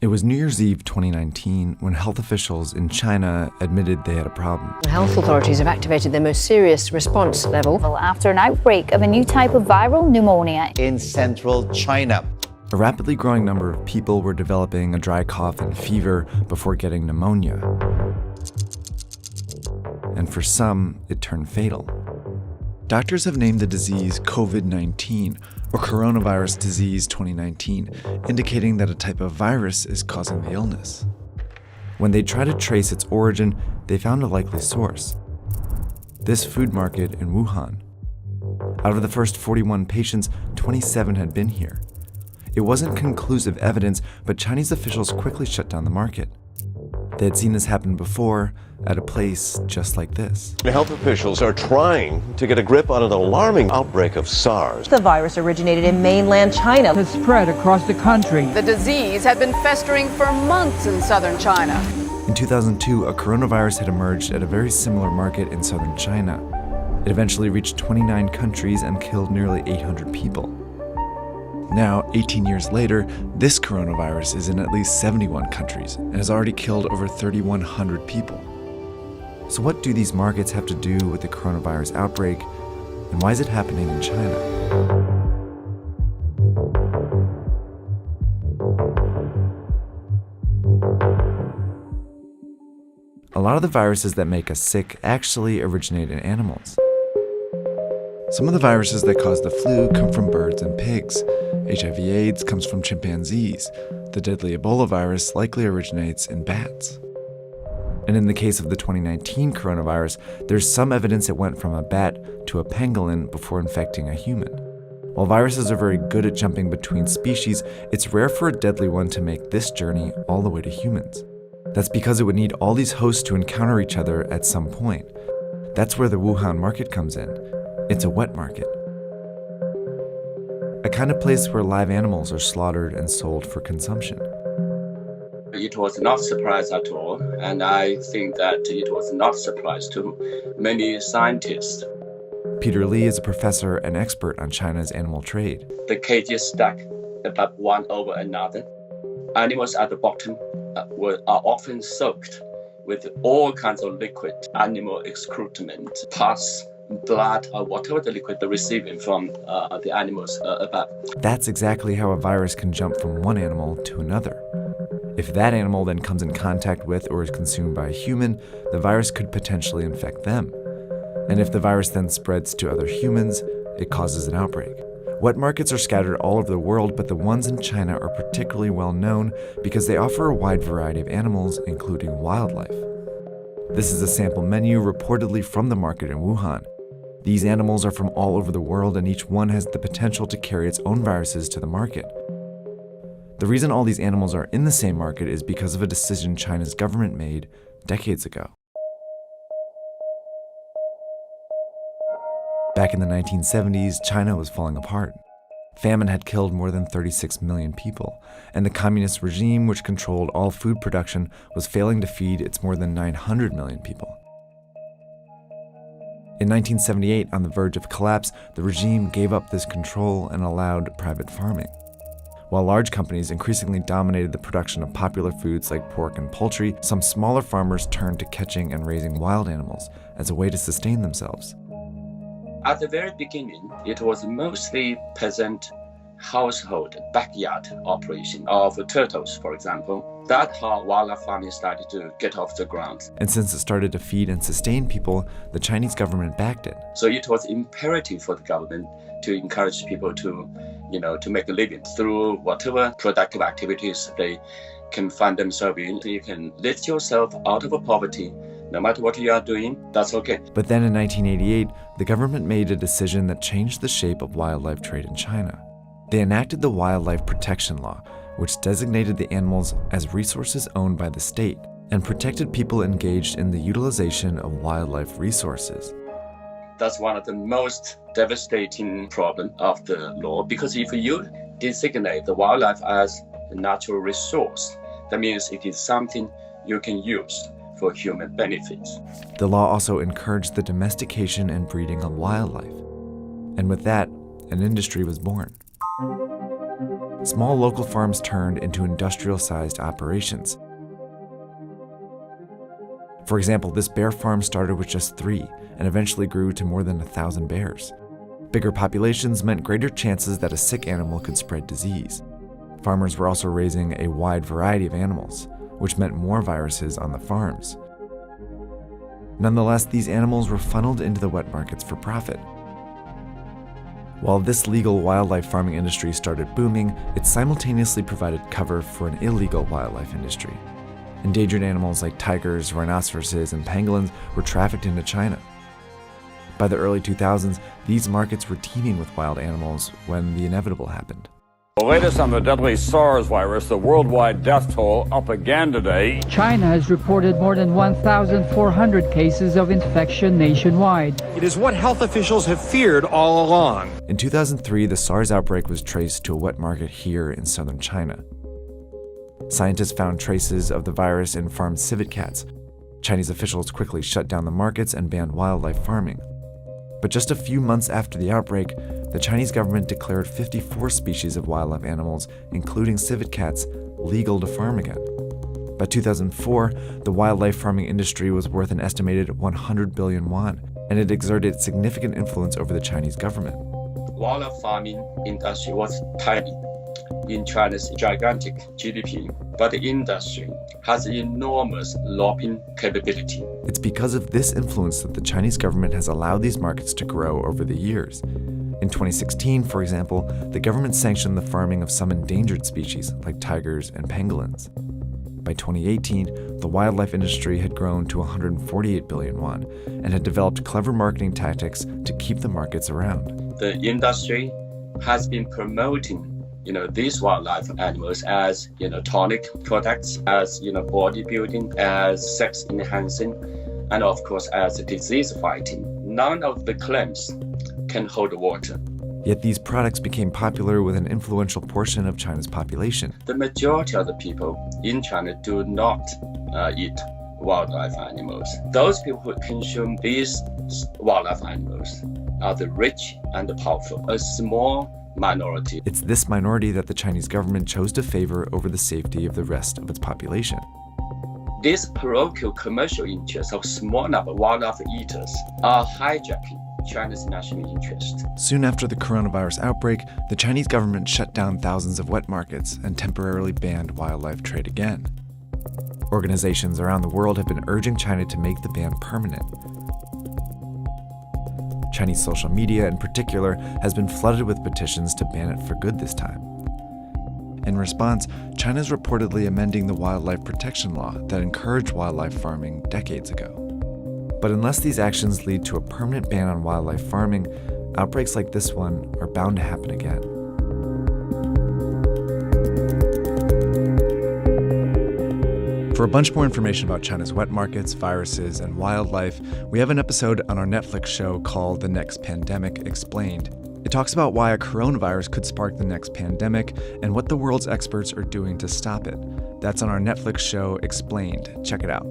It was New Year's Eve 2019 when health officials in China admitted they had a problem. Health authorities have activated their most serious response level after an outbreak of a new type of viral pneumonia in central China. A rapidly growing number of people were developing a dry cough and fever before getting pneumonia. And for some, it turned fatal. Doctors have named the disease COVID-19, or Coronavirus Disease 2019, indicating that a type of virus is causing the illness. When they tried to trace its origin, they found a likely source: this food market in Wuhan. Out of the first 41 patients, 27 had been here. It wasn't conclusive evidence, but Chinese officials quickly shut down the market. They had seen this happen before at a place just like this. Health officials are trying to get a grip on an alarming outbreak of SARS. The virus originated in mainland China. Has spread across the country. The disease had been festering for months in southern China. In 2002, a coronavirus had emerged at a very similar market in southern China. It eventually reached 29 countries and killed nearly 800 people. Now, 18 years later, this coronavirus is in at least 71 countries and has already killed over 3,100 people. So what do these markets have to do with the coronavirus outbreak, and why is it happening in China? A lot of the viruses that make us sick actually originate in animals. Some of the viruses that cause the flu come from birds and pigs. HIV/AIDS comes from chimpanzees. The deadly Ebola virus likely originates in bats. And in the case of the 2019 coronavirus, there's some evidence it went from a bat to a pangolin before infecting a human. While viruses are very good at jumping between species, it's rare for a deadly one to make this journey all the way to humans. That's because it would need all these hosts to encounter each other at some point. That's where the Wuhan market comes in. It's a wet market. A kind of place where live animals are slaughtered and sold for consumption. It was not a surprise at all, and I think that it was not a surprise to many scientists. Peter Lee is a professor and expert on China's animal trade. The cages stack above one over another. Animals at the bottom are often soaked with all kinds of liquid, animal excrement, pus, blood, or whatever the liquid they're receiving from the animals above. That's exactly how a virus can jump from one animal to another. If that animal then comes in contact with or is consumed by a human, the virus could potentially infect them. And if the virus then spreads to other humans, it causes an outbreak. Wet markets are scattered all over the world, but the ones in China are particularly well known because they offer a wide variety of animals, including wildlife. This is a sample menu reportedly from the market in Wuhan. These animals are from all over the world, and each one has the potential to carry its own viruses to the market. The reason all these animals are in the same market is because of a decision China's government made decades ago. Back in the 1970s, China was falling apart. Famine had killed more than 36 million people, and the communist regime, which controlled all food production, was failing to feed its more than 900 million people. In 1978, on the verge of collapse, the regime gave up this control and allowed private farming. While large companies increasingly dominated the production of popular foods like pork and poultry, some smaller farmers turned to catching and raising wild animals as a way to sustain themselves. At the very beginning, it was mostly peasant household backyard operation of turtles, for example. That's how wildlife farming started to get off the ground. And since it started to feed and sustain people, the Chinese government backed it. So it was imperative for the government to encourage people to make a living through whatever productive activities they can find themselves in. You can lift yourself out of poverty. No matter what you are doing, that's okay. But then in 1988, the government made a decision that changed the shape of wildlife trade in China. They enacted the Wildlife Protection Law, which designated the animals as resources owned by the state and protected people engaged in the utilization of wildlife resources. That's one of the most devastating problems of the law, because if you designate the wildlife as a natural resource, that means it is something you can use for human benefits. The law also encouraged the domestication and breeding of wildlife. And with that, an industry was born. small local farms turned into industrial-sized operations. For example, this bear farm started with just 3 and eventually grew to more than 1,000 bears. Bigger populations meant greater chances that a sick animal could spread disease. Farmers were also raising a wide variety of animals, which meant more viruses on the farms. Nonetheless, these animals were funneled into the wet markets for profit. While this legal wildlife farming industry started booming, it simultaneously provided cover for an illegal wildlife industry. Endangered animals like tigers, rhinoceroses, and pangolins were trafficked into China. By the early 2000s, these markets were teeming with wild animals when the inevitable happened. The latest on the deadly SARS virus, the worldwide death toll up again today. China has reported more than 1,400 cases of infection nationwide. It is what health officials have feared all along. In 2003, the SARS outbreak was traced to a wet market here in southern China. Scientists found traces of the virus in farmed civet cats. Chinese officials quickly shut down the markets and banned wildlife farming. But just a few months after the outbreak, the Chinese government declared 54 species of wildlife animals, including civet cats, legal to farm again. By 2004, the wildlife farming industry was worth an estimated 100 billion yuan, and it exerted significant influence over the Chinese government. Wildlife farming industry was tiny in China's gigantic GDP, but the industry has enormous lobbying capability. It's because of this influence that the Chinese government has allowed these markets to grow over the years. In 2016, for example, the government sanctioned the farming of some endangered species like tigers and pangolins. By 2018, the wildlife industry had grown to 148 billion yuan and had developed clever marketing tactics to keep the markets around. The industry has been promoting these wildlife animals as, tonic products, as, bodybuilding, as sex enhancing, and of course as disease fighting. None of the claims can hold water. Yet these products became popular with an influential portion of China's population. The majority of the people in China do not eat wildlife animals. Those people who consume these wildlife animals are the rich and the powerful, a small minority. It's this minority that the Chinese government chose to favor over the safety of the rest of its population. These parochial commercial interests of small number of wildlife eaters are hijacking China's national interest. Soon after the coronavirus outbreak, the Chinese government shut down thousands of wet markets and temporarily banned wildlife trade again. Organizations around the world have been urging China to make the ban permanent. Chinese social media, in particular, has been flooded with petitions to ban it for good this time. In response, China is reportedly amending the wildlife protection law that encouraged wildlife farming decades ago. But unless these actions lead to a permanent ban on wildlife farming, outbreaks like this one are bound to happen again. For a bunch more information about China's wet markets, viruses, and wildlife, we have an episode on our Netflix show called The Next Pandemic Explained. It talks about why a coronavirus could spark the next pandemic and what the world's experts are doing to stop it. That's on our Netflix show Explained. Check it out.